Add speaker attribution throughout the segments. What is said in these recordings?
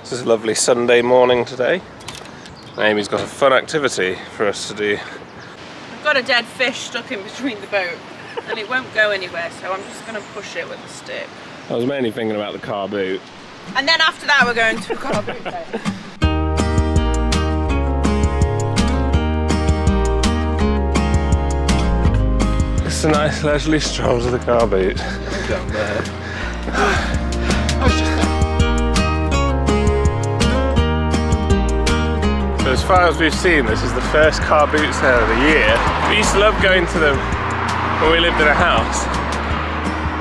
Speaker 1: This is a lovely Sunday morning today. Amy's got a fun activity for us to do.
Speaker 2: I've got a dead fish stuck in between the boat and it won't go anywhere, so I'm just going to push it with a stick.
Speaker 1: I was mainly thinking about the car boot.
Speaker 2: And then after that we're going to a car boot day.
Speaker 1: It's a nice leisurely stroll to the car boot. Down there. So as far as we've seen, this is the first car boot sale of the year. We used to love going to them when we lived in a house.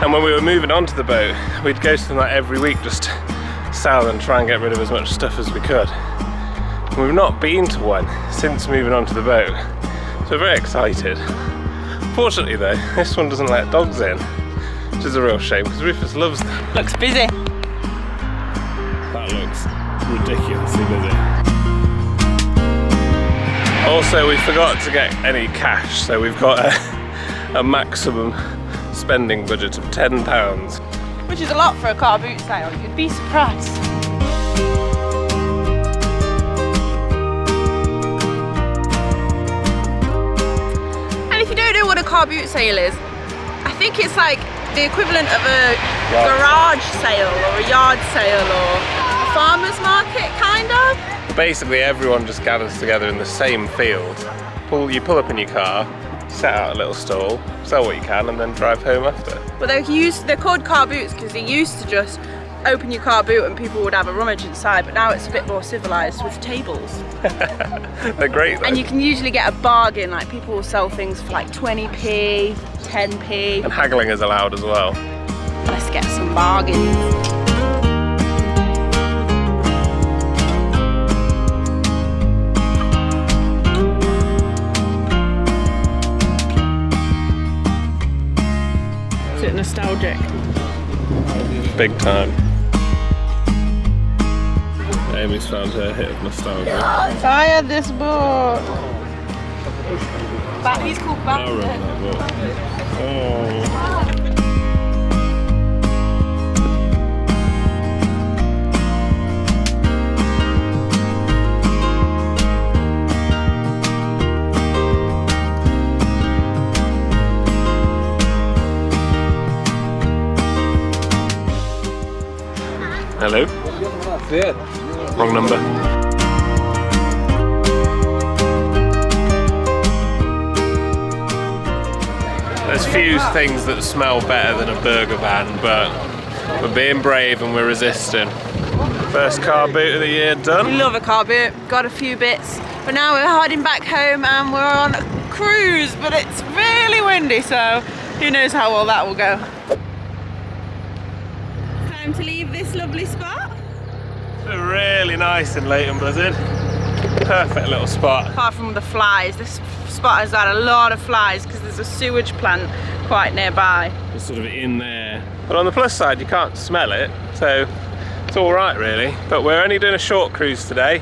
Speaker 1: And when we were moving onto the boat, we'd go to them like every week just to sell and try and get rid of as much stuff as we could. And we've not been to one since moving onto the boat, so we're very excited. Fortunately though, this one doesn't let dogs in, which is a real shame because Rufus loves them.
Speaker 2: Looks busy.
Speaker 1: That looks ridiculously busy. Also, we forgot to get any cash, so we've got a maximum spending budget of £10.
Speaker 2: Which is a lot for a car boot sale, you'd be surprised. And if you don't know what a car boot sale is, I think it's like the equivalent of a garage sale or a yard sale or a farmer's market, kind of.
Speaker 1: Basically, everyone just gathers together in the same field. You pull up in your car, set out a little stall, sell what you can, and then drive home after.
Speaker 2: But they're called car boots because they used to just open your car boot and people would have a rummage inside, but now it's a bit more civilised with tables.
Speaker 1: They're great though.
Speaker 2: And you can usually get a bargain, like people will sell things for like 20p, 10p.
Speaker 1: And haggling is allowed as well.
Speaker 2: Let's get some bargains. Is it nostalgic?
Speaker 1: Big time. Amy's found her hit of nostalgia.
Speaker 2: I had this boat. He's called
Speaker 1: I remember that boat. Oh. Hello?
Speaker 3: Yeah.
Speaker 1: Wrong number. There's few things that smell better than a burger van, but we're being brave and we're resisting. First car boot of the year done.
Speaker 2: We love a car boot, got a few bits, but now we're heading back home and we're on a cruise, but it's really windy, so who knows how well that will go. Time to leave this lovely spot.
Speaker 1: It's really nice and late and buzzing. Perfect little spot.
Speaker 2: Apart from the flies, this spot has had a lot of flies because there's a sewage plant quite nearby.
Speaker 1: It's sort of in there. But on the plus side, you can't smell it, so it's all right really. But we're only doing a short cruise today.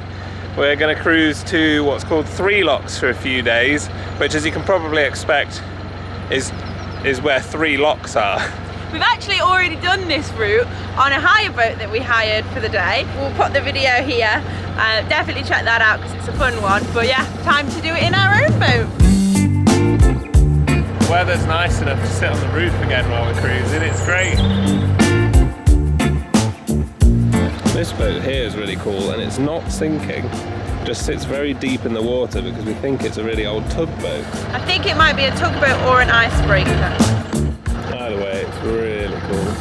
Speaker 1: We're going to cruise to what's called 3 locks for a few days, which, as you can probably expect, is where 3 locks are.
Speaker 2: We've actually already done this route on a hire boat that we hired for the day. We'll put the video here. Definitely check that out because it's a fun one. But yeah, time to do it in our own boat.
Speaker 1: The weather's nice enough to sit on the roof again while we're cruising. It's great. This boat here is really cool and it's not sinking. It just sits very deep in the water because we think it's a really old tugboat.
Speaker 2: I think it might be a tugboat or an icebreaker.
Speaker 1: Either way, it's really cool.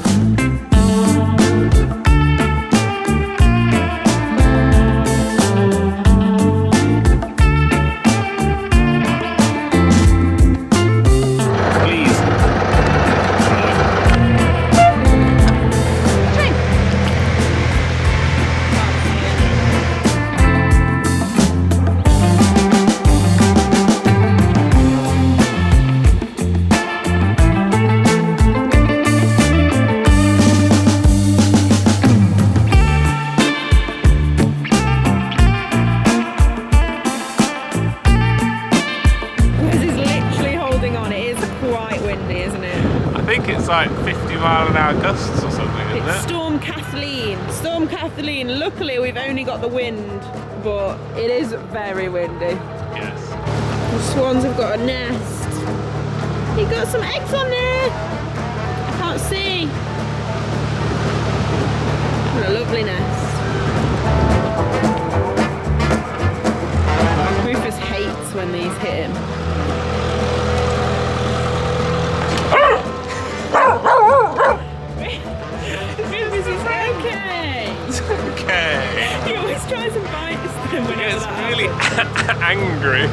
Speaker 2: windy, isn't it?
Speaker 1: I think it's like 50 mile an hour gusts or something, isn't it?
Speaker 2: It's Storm Kathleen. Kathleen. Storm Kathleen. Luckily we've only got the wind, but it is very windy.
Speaker 1: Yes.
Speaker 2: The swans have got a nest. You've got some eggs on there. I can't see. What a lovely nest. Rufus hates when these hit him. Rufus is okay.
Speaker 1: It's okay.
Speaker 2: He always tries and bites them when
Speaker 1: It's really angry.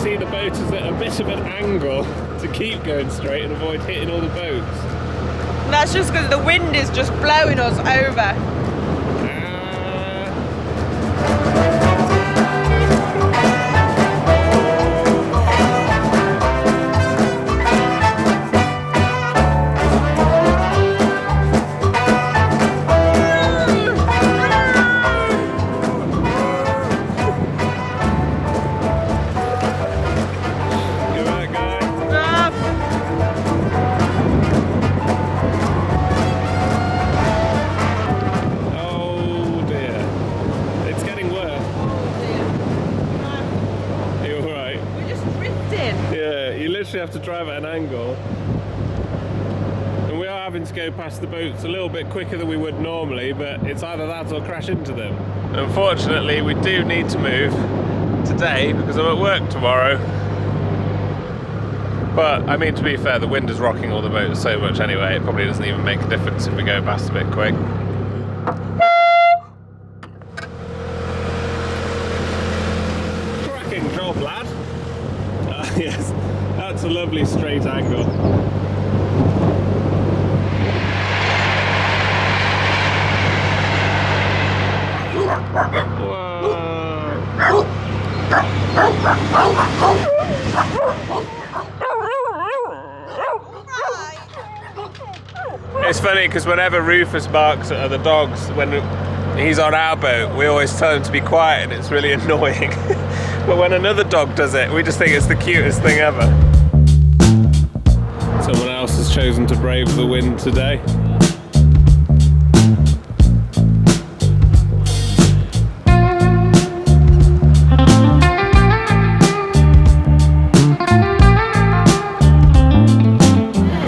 Speaker 1: The boat is at a bit of an angle to keep going straight and avoid hitting all the boats.
Speaker 2: That's just because the wind is just blowing us over.
Speaker 1: Have to drive at an angle, and we are having to go past the boats a little bit quicker than we would normally, but it's either that or crash into them. Unfortunately, we do need to move today because I'm at work tomorrow, but I mean, to be fair, the wind is rocking all the boats so much anyway, it probably doesn't even make a difference if we go past a bit quick. Cracking job, lad. Yes. That's a lovely straight angle. It's funny because whenever Rufus barks at other dogs when he's on our boat, we always tell him to be quiet and it's really annoying. But when another dog does it, we just think it's the cutest thing ever. Someone else has chosen to brave the wind today.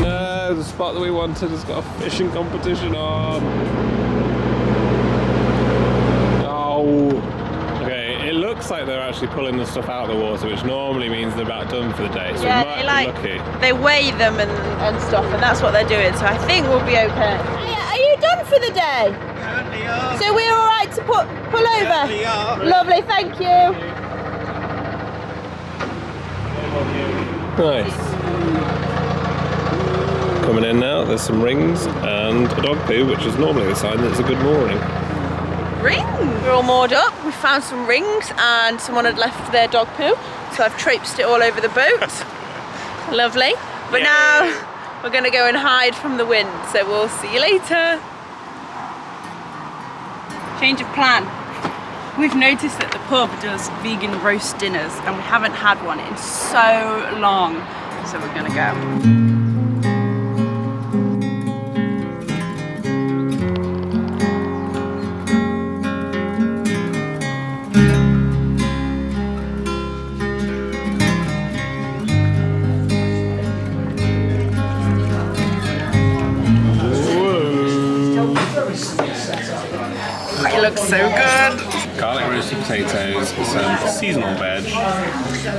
Speaker 1: No, the spot that we wanted has got a fishing competition on. Oh. It looks like they're actually pulling the stuff out of the water, which normally means they're about done for the day, so
Speaker 2: yeah,
Speaker 1: we might be lucky.
Speaker 2: They weigh them and stuff, and that's what they're doing, so I think we'll be okay. Are you done for the day?
Speaker 3: Certainly are.
Speaker 2: So we're alright to pull over?
Speaker 3: Certainly are.
Speaker 2: Lovely, thank you.
Speaker 1: Nice. Coming in now, there's some rings and a dog poo, which is normally a sign that it's a good mooring.
Speaker 2: Ring. We're all moored up. We found some rings and someone had left their dog poo, so I've traipsed it all over the boat. Lovely. But now we're going to go and hide from the wind, so we'll see you later. Change of plan. We've noticed that the pub does vegan roast dinners and we haven't had one in so long, so we're going to go. It looks so good.
Speaker 1: Garlic roasted potatoes, some seasonal veg.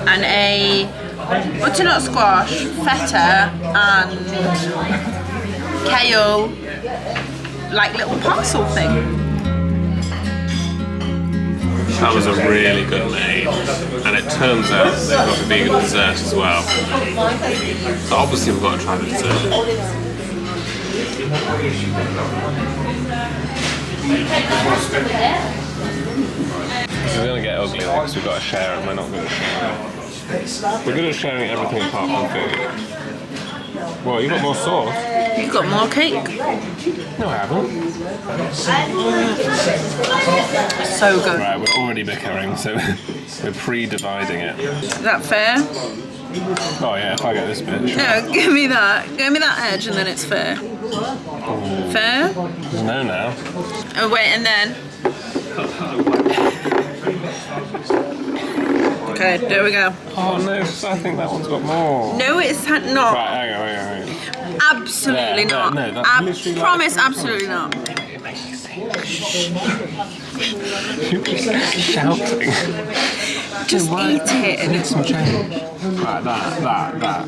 Speaker 2: And a butternut squash, feta and kale, like little parcel thing.
Speaker 1: That was a really good made, and it turns out they've got a vegan dessert as well. So obviously we've got to try the dessert. We're going to get ugly though, because we've got to share it, we're not good at sharing it. We're good at sharing everything apart from food. Well, you've got more sauce.
Speaker 2: You got more cake?
Speaker 1: No, I haven't.
Speaker 2: So good.
Speaker 1: Right, we're already bickering, so we're pre-dividing it.
Speaker 2: Is that fair?
Speaker 1: Oh yeah, if I get this bit. Sure.
Speaker 2: No, give me that. Give me that edge and then it's fair. Fair?
Speaker 1: No, now.
Speaker 2: Oh wait, and then. Okay, there we go.
Speaker 1: Oh no, I think that one's got more.
Speaker 2: No, it's not.
Speaker 1: Right, hang on.
Speaker 2: Absolutely not.
Speaker 1: No, that's
Speaker 2: I
Speaker 1: literally
Speaker 2: promise,
Speaker 1: like
Speaker 2: absolutely not.
Speaker 1: You're shouting.
Speaker 2: Just eat it.
Speaker 1: I need some change. Right, that.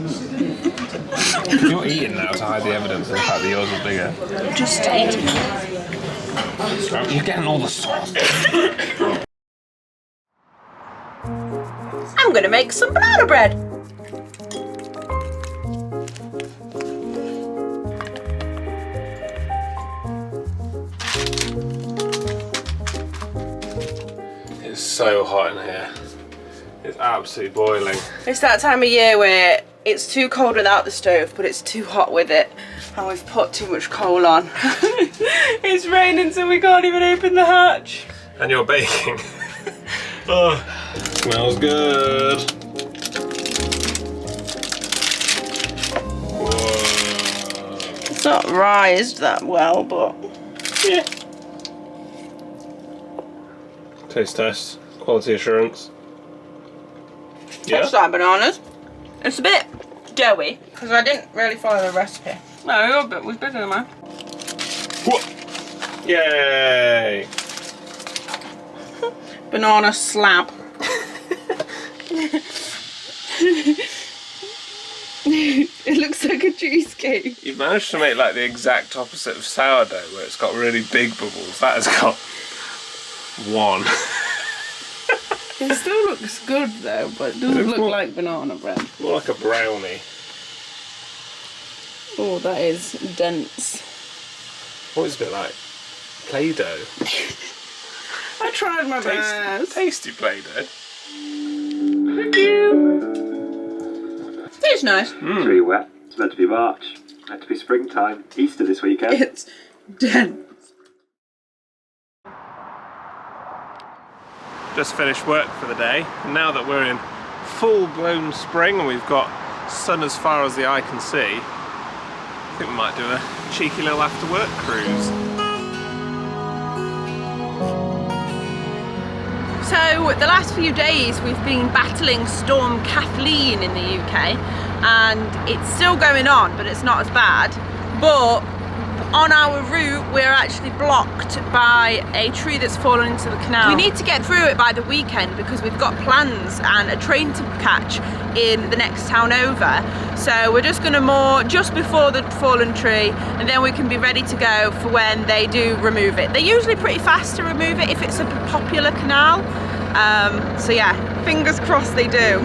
Speaker 1: You're eating now to hide the evidence of the fact that yours is bigger.
Speaker 2: Just eat it.
Speaker 1: You're getting all the sauce.
Speaker 2: I'm gonna make some banana bread.
Speaker 1: It's so hot in here. It's absolutely boiling.
Speaker 2: It's that time of year where it's too cold without the stove, but it's too hot with it. And we've put too much coal on. It's raining, so we can't even open the hatch.
Speaker 1: And you're baking. Oh, smells good. Whoa.
Speaker 2: It's not rised that well, but
Speaker 1: Yeah. Taste test. Quality assurance. Yeah.
Speaker 2: tastes like bananas. It's a bit doughy because I didn't really follow the recipe. No, your bit was bigger than mine.
Speaker 1: Whoa. Yay!
Speaker 2: Banana slab. It looks like a cheesecake.
Speaker 1: You've managed to make like the exact opposite of sourdough, where it's got really big bubbles. That has got one.
Speaker 2: It still looks good though, but it doesn't look like banana bread.
Speaker 1: More like a brownie.
Speaker 2: Oh, that is dense.
Speaker 1: What is a bit like? Play-Doh.
Speaker 2: I tried my best.
Speaker 1: Tasty Play-Doh.
Speaker 2: Thank you. Tastes nice.
Speaker 3: It's really wet. It's meant to be March. Meant to be springtime. Easter this weekend.
Speaker 2: It's dense.
Speaker 1: Just finished work for the day. And now that we're in full-blown spring and we've got sun as far as the eye can see, I think we might do a cheeky little after-work cruise.
Speaker 2: So the last few days we've been battling Storm Kathleen in the UK, and it's still going on, but it's not as bad. But on our route we're actually blocked by a tree that's fallen into the canal. We need to get through it by the weekend because we've got plans and a train to catch in the next town over. So we're just going to moor just before the fallen tree, and then we can be ready to go for when they do remove it. They're usually pretty fast to remove it if it's a popular canal. So yeah, fingers crossed they do.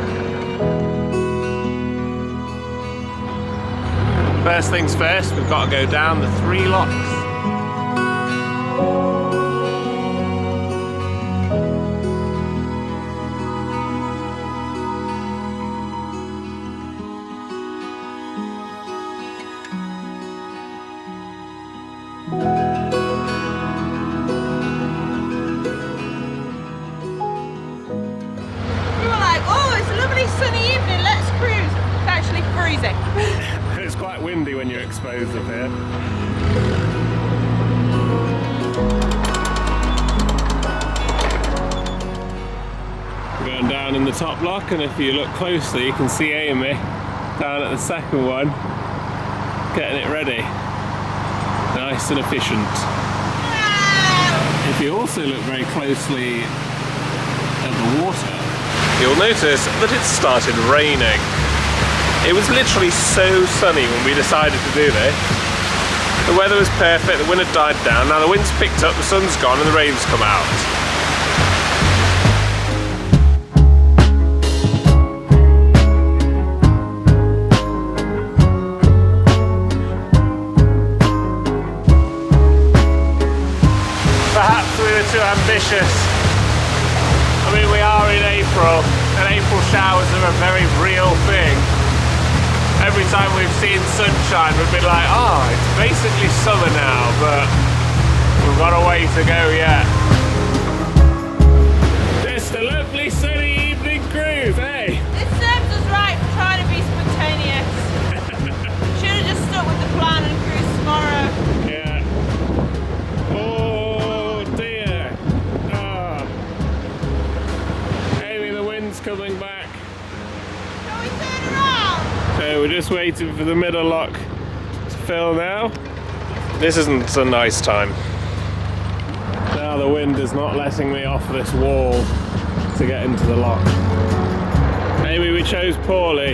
Speaker 1: First things first, we've got to go down the 3 locks.
Speaker 2: We were like, oh, it's a lovely sunny evening, let's cruise. It's actually freezing.
Speaker 1: It's quite windy when you're exposed up here. We're going down in the top lock, and if you look closely you can see Amy down at the second one getting it ready. Nice and efficient. If you also look very closely at the water, you'll notice that it's started raining. It was literally so sunny when we decided to do this. The weather was perfect, the wind had died down, now the wind's picked up, the sun's gone and the rain's come out. Perhaps we were too ambitious. I mean, we are in April, and April showers are a very real thing. every time we've seen sunshine, we've been like, oh, it's basically summer now, but we've got a way to go yet. Just a lovely sunny evening cruise, eh?
Speaker 2: This serves us right for trying to be spontaneous. Should have just stuck with the plan and cruise tomorrow.
Speaker 1: Yeah. Oh dear. Ah. Amy, the wind's coming back.
Speaker 2: Shall we turn around?
Speaker 1: So we're just waiting for the middle lock to fill now. This isn't a nice time. Now the wind is not letting me off this wall to get into the lock. Maybe we chose poorly.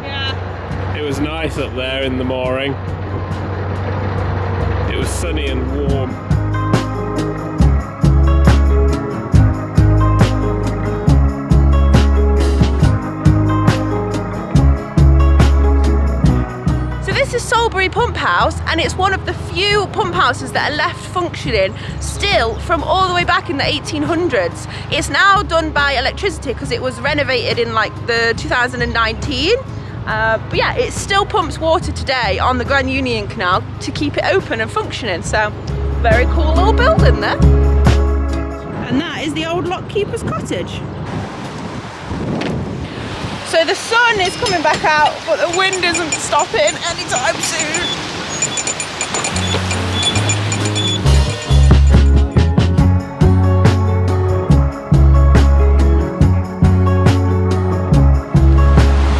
Speaker 2: Yeah.
Speaker 1: It was nice up there in the mooring. It was sunny and warm.
Speaker 2: This is Salisbury Pump House, and it's one of the few pump houses that are left functioning still from all the way back in the 1800s. It's now done by electricity because it was renovated in like the 2019. But yeah, it still pumps water today on the Grand Union Canal to keep it open and functioning. So very cool little building there. And that is the old lockkeeper's cottage. So the sun is coming back out, but the wind isn't stopping anytime soon.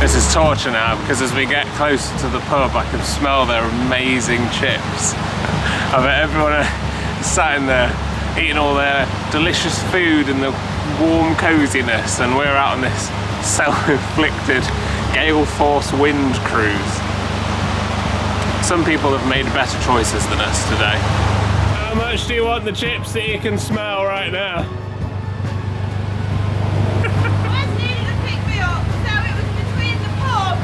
Speaker 1: This is torture now, because as we get closer to the pub I can smell their amazing chips. I bet everyone sat in there eating all their delicious food in the warm coziness, and we're out on this self-inflicted gale force wind cruise. Some people have made better choices than us today. How much do you want the chips that you can smell right now?
Speaker 2: Wes needed to pick me up, so it was between the pub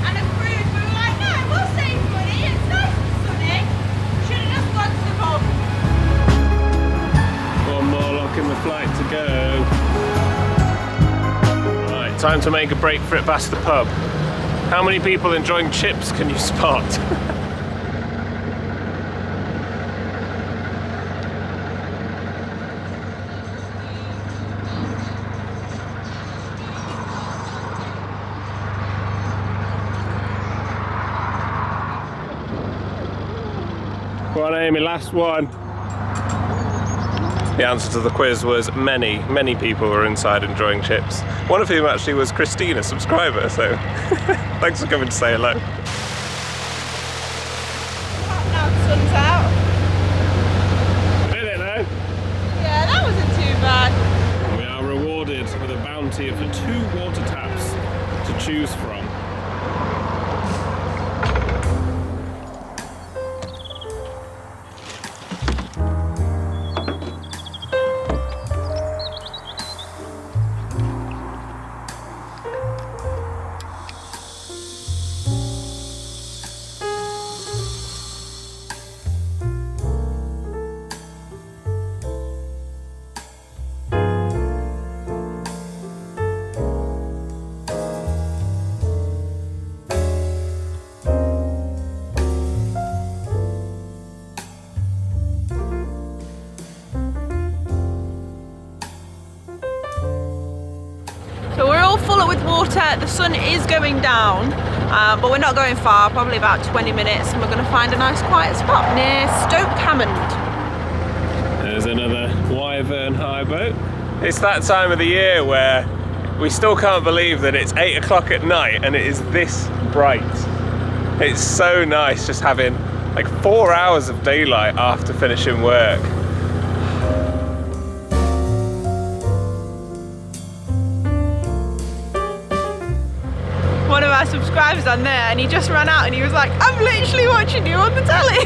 Speaker 2: and a cruise. We were like, no, we'll save money, it's nice and sunny. Should have just gone to the pub.
Speaker 1: One more lock in the flight to go. Time to make a break for it past the pub. How many people enjoying chips can you spot? Go on, Amy, last one. The answer to the quiz was many, many people were inside enjoying chips. One of whom actually was Christine, a subscriber, so thanks for coming to say hello.
Speaker 2: Now the sun's out.
Speaker 1: Did it though?
Speaker 2: Yeah, that wasn't too bad.
Speaker 1: We are rewarded with a bounty of 2 water taps to choose from.
Speaker 2: The sun is going down, but we're not going far, probably about 20 minutes, and we're going to find a nice quiet spot near Stoke Hammond.
Speaker 1: There's another Wyvern high boat. It's that time of the year where we still can't believe that it's 8 o'clock at night and it is this bright. It's so nice just having like 4 hours of daylight after finishing work.
Speaker 2: One of our subscribers on there, and he just ran out and he was like, I'm literally watching you on the telly.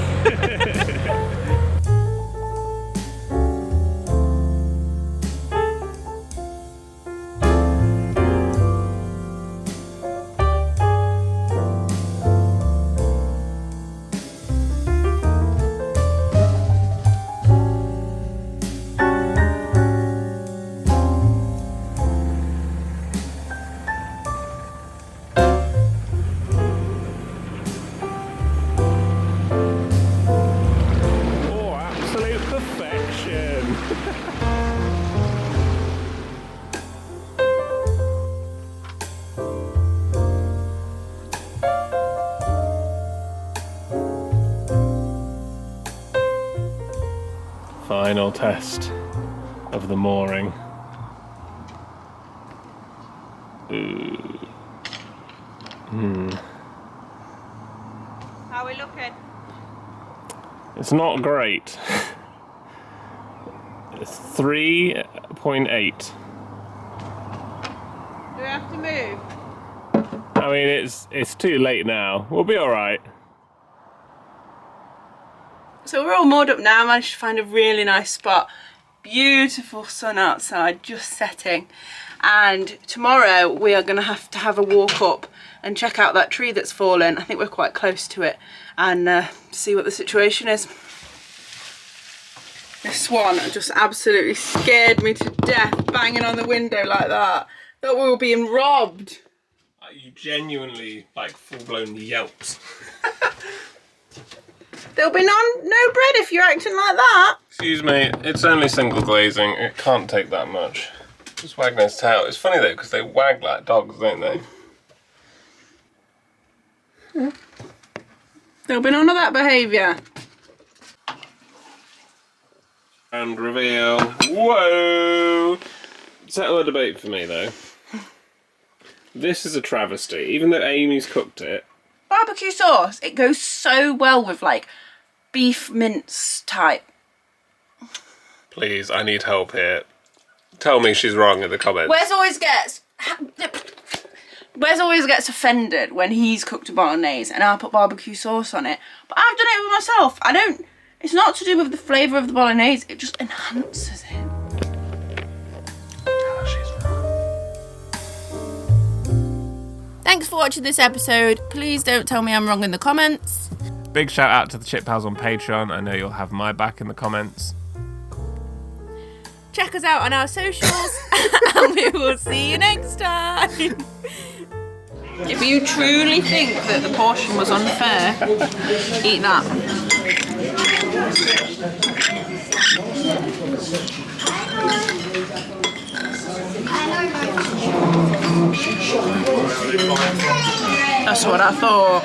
Speaker 1: again. Final test of the mooring.
Speaker 2: How are we looking?
Speaker 1: It's not great. It's 3.8.
Speaker 2: Do we have to move?
Speaker 1: I mean, it's too late now. We'll be all right.
Speaker 2: So we're all moored up now. I managed to find a really nice spot. Beautiful sun outside, just setting. And tomorrow we are going to have a walk up and check out that tree that's fallen. I think we're quite close to it, and see what the situation is. This one just absolutely scared me to death, banging on the window like that. Thought we were being robbed.
Speaker 1: You genuinely, like, full-blown yelps.
Speaker 2: There'll be no bread if you're acting like that.
Speaker 1: Excuse me, it's only single glazing. It can't take that much. Just wagging his tail. It's funny though, because they wag like dogs, don't they?
Speaker 2: There'll be none of that behaviour.
Speaker 1: And reveal. Whoa! Settle a debate for me though. This is a travesty, even though Amy's cooked it.
Speaker 2: Barbecue sauce, it goes so well with like beef mince type.
Speaker 1: Please, I need help here. Tell me she's wrong in the comments.
Speaker 2: Wes always gets offended when he's cooked a bolognese and I put barbecue sauce on it. But I've done it with myself. It's not to do with the flavour of the bolognese, it just enhances it.
Speaker 1: Tell her she's wrong.
Speaker 2: Thanks for watching this episode. Please don't tell me I'm wrong in the comments.
Speaker 1: Big shout out to the Chip Pals on Patreon. I know you'll have my back in the comments.
Speaker 2: Check us out on our socials and we will see you next time. If you truly think that the portion was unfair, eat that. That's what I thought.